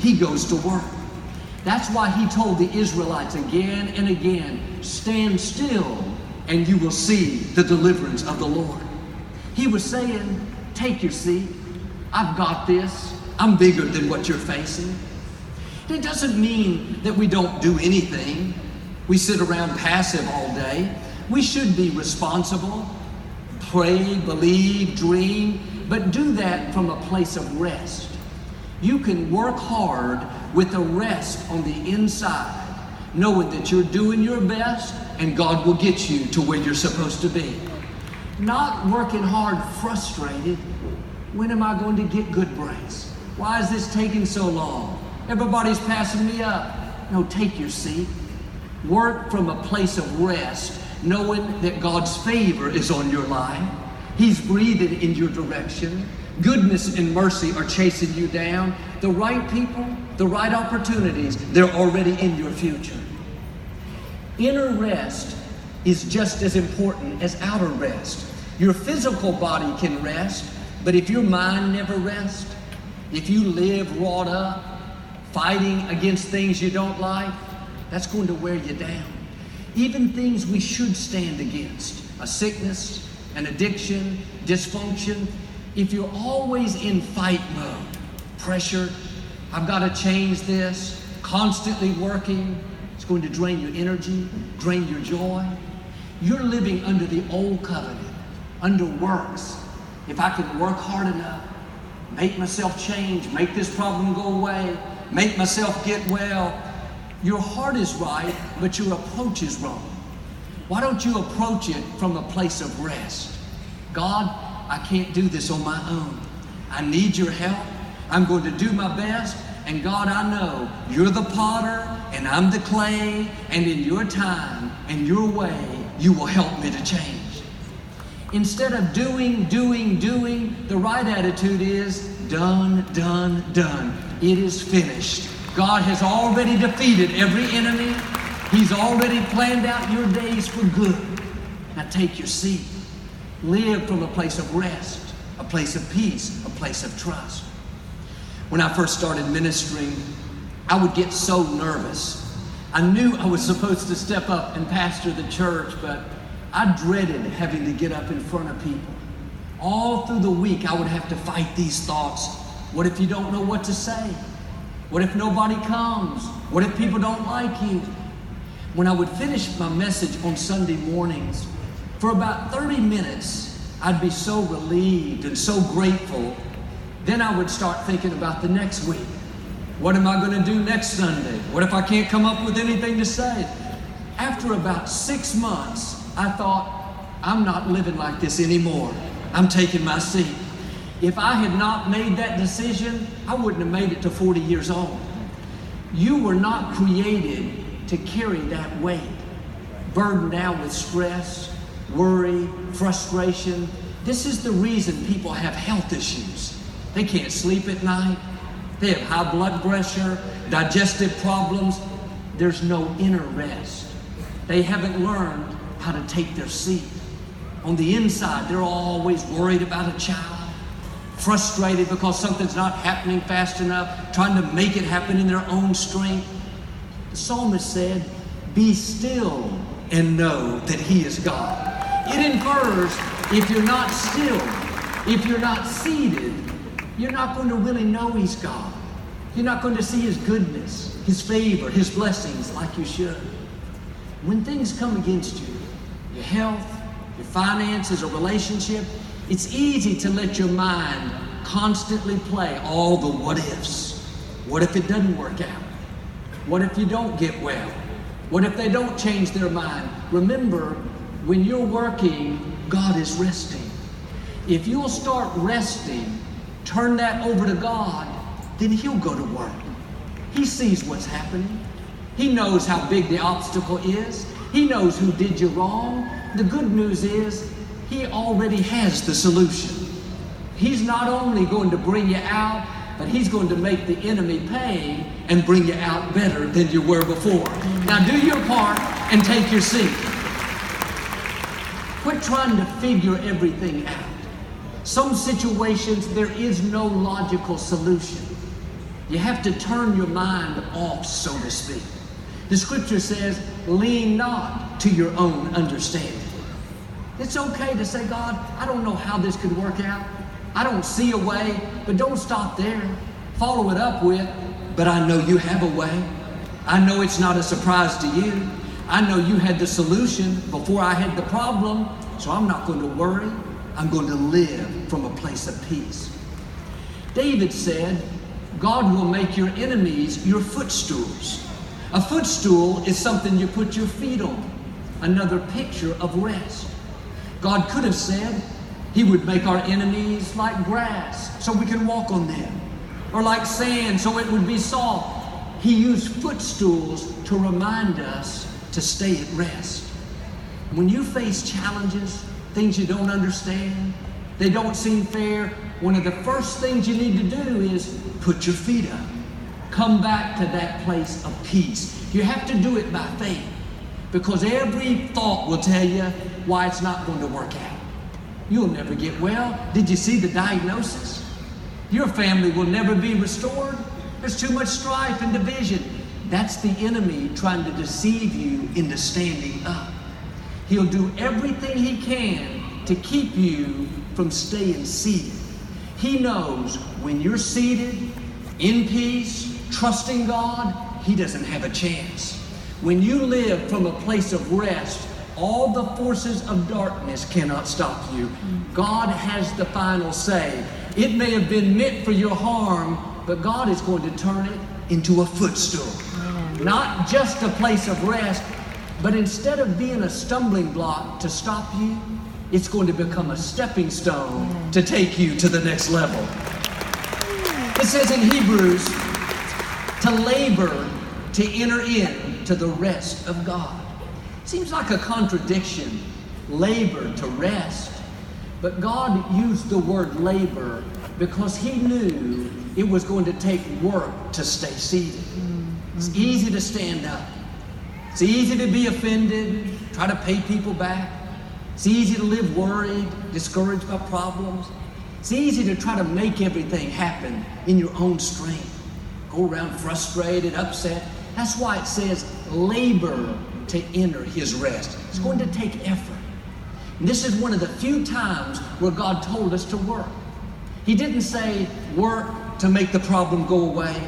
he goes to work. That's why he told the Israelites again and again, stand still and you will see the deliverance of the Lord. He was saying, take your seat. I've got this. I'm bigger than what you're facing. It doesn't mean that we don't do anything. We sit around passive all day. We should be responsible, pray, believe, dream, but do that from a place of rest. You can work hard with a rest on the inside, knowing that you're doing your best and God will get you to where you're supposed to be. Not working hard frustrated. When am I going to get good breaks? Why is this taking so long? Everybody's passing me up. No, take your seat. Work from a place of rest, knowing that God's favor is on your life. He's breathing in your direction. Goodness and mercy are chasing you down. The right people, the right opportunities, they're already in your future. Inner rest is just as important as outer rest. Your physical body can rest, but if your mind never rests, if you live wrought up, fighting against things you don't like, that's going to wear you down. Even things we should stand against, a sickness, an addiction, dysfunction, if you're always in fight mode, pressure, I've got to change this, constantly working, it's going to drain your energy, drain your joy. You're living under the old covenant, under works. If I can work hard enough, make myself change, make this problem go away, make myself get well, your heart is right, but your approach is wrong. Why don't you approach it from a place of rest? God, I can't do this on my own. I need your help. I'm going to do my best. And God, I know you're the potter and I'm the clay, and in your time and your way, you will help me to change. Instead of doing, the right attitude is done, done, done. It is finished. God has already defeated every enemy. He's already planned out your days for good. Now take your seat. Live from a place of rest, a place of peace, a place of trust. When I first started ministering, I would get so nervous. I knew I was supposed to step up and pastor the church, but I dreaded having to get up in front of people. All through the week, I would have to fight these thoughts. What if you don't know what to say? What if nobody comes? What if people don't like you? When I would finish my message on Sunday mornings, for about 30 minutes, I'd be so relieved and so grateful. Then I would start thinking about the next week. What am I going to do next Sunday? What if I can't come up with anything to say? After about 6 months, I thought, I'm not living like this anymore. I'm taking my seat. If I had not made that decision, I wouldn't have made it to 40 years old. You were not created to carry that weight, burdened down with stress, worry, frustration. This is the reason people have health issues. They can't sleep at night. They have high blood pressure, digestive problems. There's no inner rest. They haven't learned how to take their seat. On the inside, they're always worried about a child, frustrated because something's not happening fast enough, trying to make it happen in their own strength. The psalmist said, be still and know that he is God. It infers if you're not still, if you're not seated, you're not going to really know he's God. You're not going to see his goodness, his favor, his blessings like you should. When things come against you, your health, your finances, or relationship, it's easy to let your mind constantly play all the what ifs. What if it doesn't work out? What if you don't get well? What if they don't change their mind? Remember, when you're working, God is resting. If you'll start resting, turn that over to God, then he'll go to work. He sees what's happening. He knows how big the obstacle is. He knows who did you wrong. The good news is he already has the solution. He's not only going to bring you out, but he's going to make the enemy pay and bring you out better than you were before. Now do your part and take your seat. Quit trying to figure everything out. Some situations, there is no logical solution. You have to turn your mind off, so to speak. The scripture says, lean not to your own understanding. It's okay to say, God, I don't know how this could work out. I don't see a way, but don't stop there. Follow it up with, but I know you have a way. I know it's not a surprise to you. I know you had the solution before I had the problem, so I'm not going to worry. I'm going to live from a place of peace. David said, God will make your enemies your footstools. A footstool is something you put your feet on, another picture of rest. God could have said he would make our enemies like grass so we can walk on them, or like sand so it would be soft. He used footstools to remind us to stay at rest. When you face challenges, things you don't understand, they don't seem fair, one of the first things you need to do is put your feet up. Come back to that place of peace. You have to do it by faith, because every thought will tell you why it's not going to work out. You'll never get well. Did you see the diagnosis? Your family will never be restored. There's too much strife and division. That's the enemy trying to deceive you into standing up. He'll do everything he can to keep you from staying seated. He knows when you're seated, in peace, trusting God, he doesn't have a chance. When you live from a place of rest, all the forces of darkness cannot stop you. God has the final say. It may have been meant for your harm, but God is going to turn it into a footstool. Not just a place of rest, but instead of being a stumbling block to stop you, it's going to become a stepping stone to take you to the next level. It says in Hebrews, to labor to enter into the rest of God. Seems like a contradiction, labor to rest. But God used the word labor because he knew it was going to take work to stay seated. It's easy to stand up. It's easy to be offended, try to pay people back. It's easy to live worried, discouraged by problems. It's easy to try to make everything happen in your own strength. Go around frustrated, upset. That's why it says labor to enter his rest. It's going to take effort. And this is one of the few times where God told us to work. He didn't say work to make the problem go away,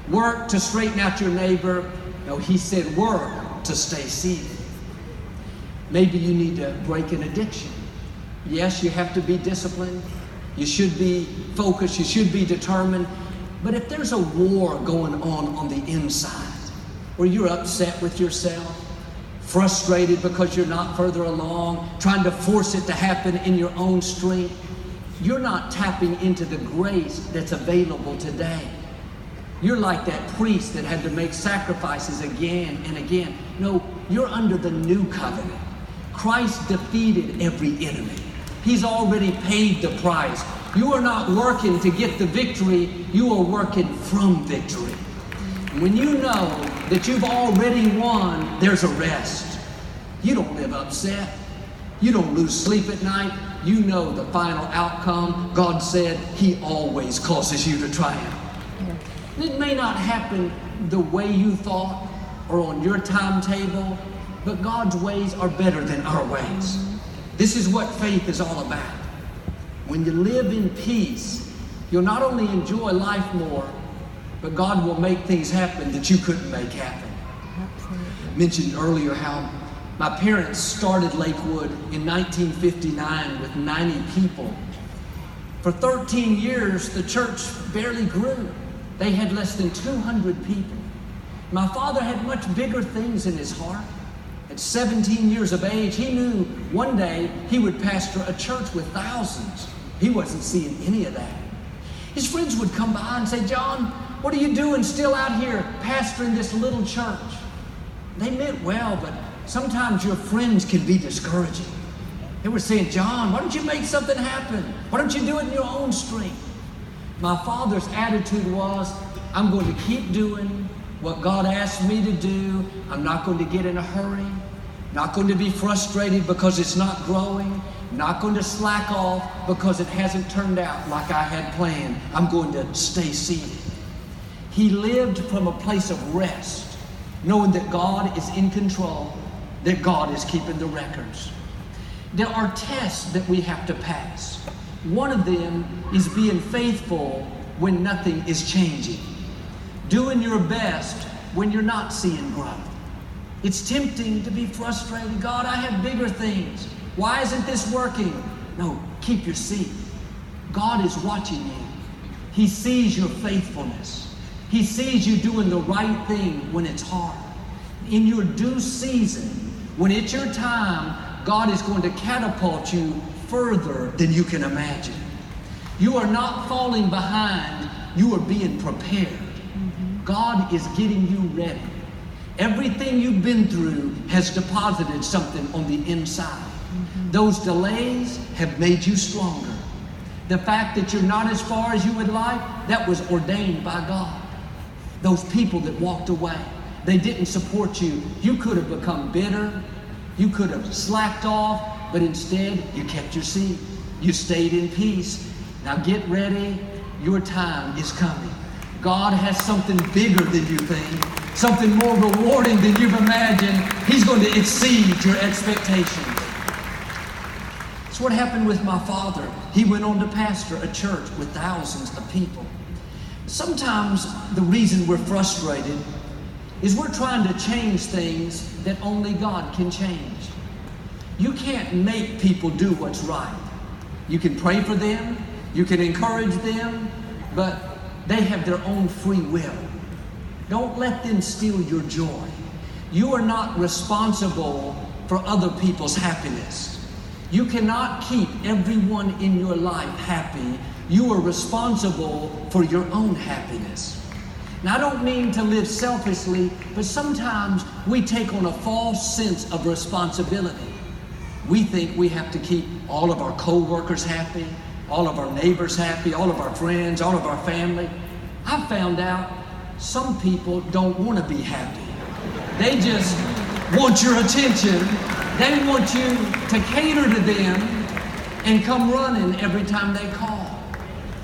work to straighten out your neighbor. No, he said work to stay seated. Maybe you need to break an addiction. Yes, you have to be disciplined. You should be focused. You should be determined. But if there's a war going on the inside, where you're upset with yourself, frustrated because you're not further along, trying to force it to happen in your own strength, you're not tapping into the grace that's available today. You're like that priest that had to make sacrifices again and again. No, you're under the new covenant. Christ defeated every enemy. He's already paid the price. You are not working to get the victory, you are working from victory. When you know that you've already won, there's a rest. You don't live upset. You don't lose sleep at night. You know the final outcome. God said he always causes you to triumph. It may not happen the way you thought or on your timetable, but God's ways are better than our ways. This is what faith is all about. When you live in peace, you'll not only enjoy life more, but God will make things happen that you couldn't make happen. I mentioned earlier how my parents started Lakewood in 1959 with 90 people. For 13 years, the church barely grew. They had less than 200 people. My father had much bigger things in his heart. At 17 years of age, he knew one day he would pastor a church with thousands. He wasn't seeing any of that. His friends would come by and say, "John, what are you doing still out here pastoring this little church?" They meant well, but sometimes your friends can be discouraging. They were saying, "John, why don't you make something happen? Why don't you do it in your own strength?" My father's attitude was, I'm going to keep doing what God asked me to do. I'm not going to get in a hurry. Not going to be frustrated because it's not growing. Not going to slack off because it hasn't turned out like I had planned. I'm going to stay seated. He lived from a place of rest, knowing that God is in control, that God is keeping the records. There are tests that we have to pass. One of them is being faithful when nothing is changing. Doing your best when you're not seeing growth. It's tempting to be frustrated. God, I have bigger things. Why isn't this working? No, keep your seat. God is watching you. He sees your faithfulness. He sees you doing the right thing when it's hard. In your due season, when it's your time, God is going to catapult you further than you can imagine. You are not falling behind, you are being prepared. God is getting you ready. Everything you've been through has deposited something on the inside. Those delays have made you stronger. The fact that you're not as far as you would like, that was ordained by God. Those people that walked away, they didn't support you. You could have become bitter. You could have slacked off, but instead you kept your seat. You stayed in peace. Now get ready. Your time is coming. God has something bigger than you think, something more rewarding than you've imagined. He's going to exceed your expectations. That's what happened with my father. He went on to pastor a church with thousands of people. Sometimes the reason we're frustrated is we're trying to change things that only God can change. You can't make people do what's right. You can pray for them, you can encourage them, but they have their own free will. Don't let them steal your joy. You are not responsible for other people's happiness. You cannot keep everyone in your life happy. You are responsible for your own happiness. Now, I don't mean to live selfishly, but sometimes we take on a false sense of responsibility. We think we have to keep all of our co-workers happy, all of our neighbors happy, all of our friends, all of our family. I found out some people don't want to be happy. They just want your attention. They want you to cater to them and come running every time they call.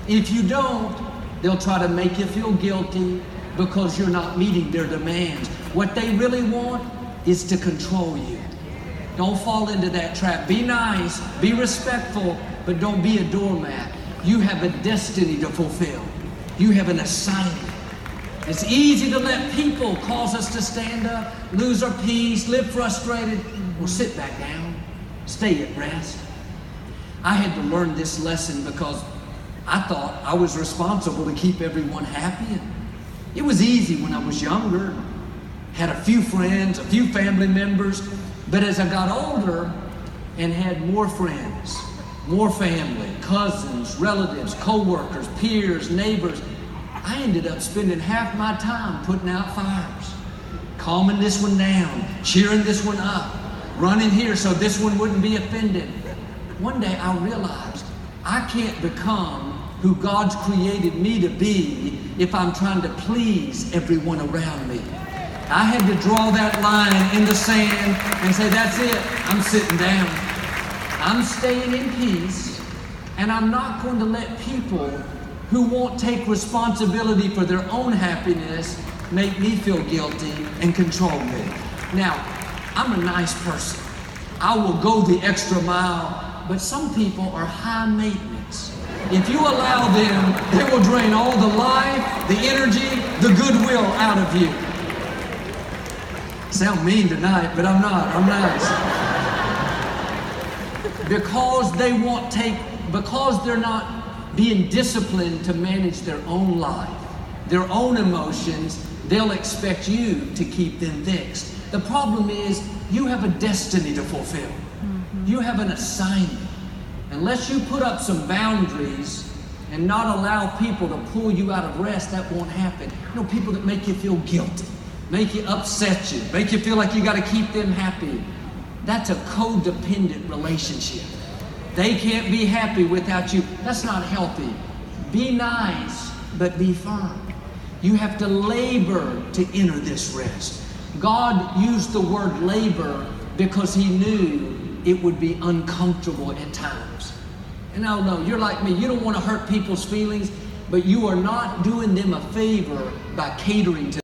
If you don't, they'll try to make you feel guilty because you're not meeting their demands. What they really want is to control you. Don't fall into that trap. Be nice, be respectful, but don't be a doormat. You have a destiny to fulfill. You have an assignment. It's easy to let people cause us to stand up, lose our peace, live frustrated. Well, sit back down. Stay at rest. I had to learn this lesson because I thought I was responsible to keep everyone happy. It was easy when I was younger. Had a few friends, a few family members. But as I got older and had more friends, more family, cousins, relatives, co-workers, peers, neighbors, I ended up spending half my time putting out fires, calming this one down, cheering this one up, running here so this one wouldn't be offended. One day I realized I can't become who God's created me to be if I'm trying to please everyone around me. I had to draw that line in the sand and say, that's it, I'm sitting down. I'm staying in peace, and I'm not going to let people who won't take responsibility for their own happiness make me feel guilty and control me. Now, I'm a nice person. I will go the extra mile, but some people are high maintenance. If you allow them, they will drain all the life, the energy, the goodwill out of you. Sound mean tonight, but I'm not. I'm nice. Because they're not being disciplined to manage their own life, their own emotions, they'll expect you to keep them fixed. The problem is you have a destiny to fulfill. You have an assignment. Unless you put up some boundaries and not allow people to pull you out of rest, that won't happen. You know, people that make you feel guilty, make you upset you, make you feel like you got to keep them happy. That's a codependent relationship. They can't be happy without you. That's not healthy. Be nice, but be firm. You have to labor to enter this rest. God used the word labor because he knew it would be uncomfortable at times. And I don't know, you're like me, you don't want to hurt people's feelings. But you are not doing them a favor by catering to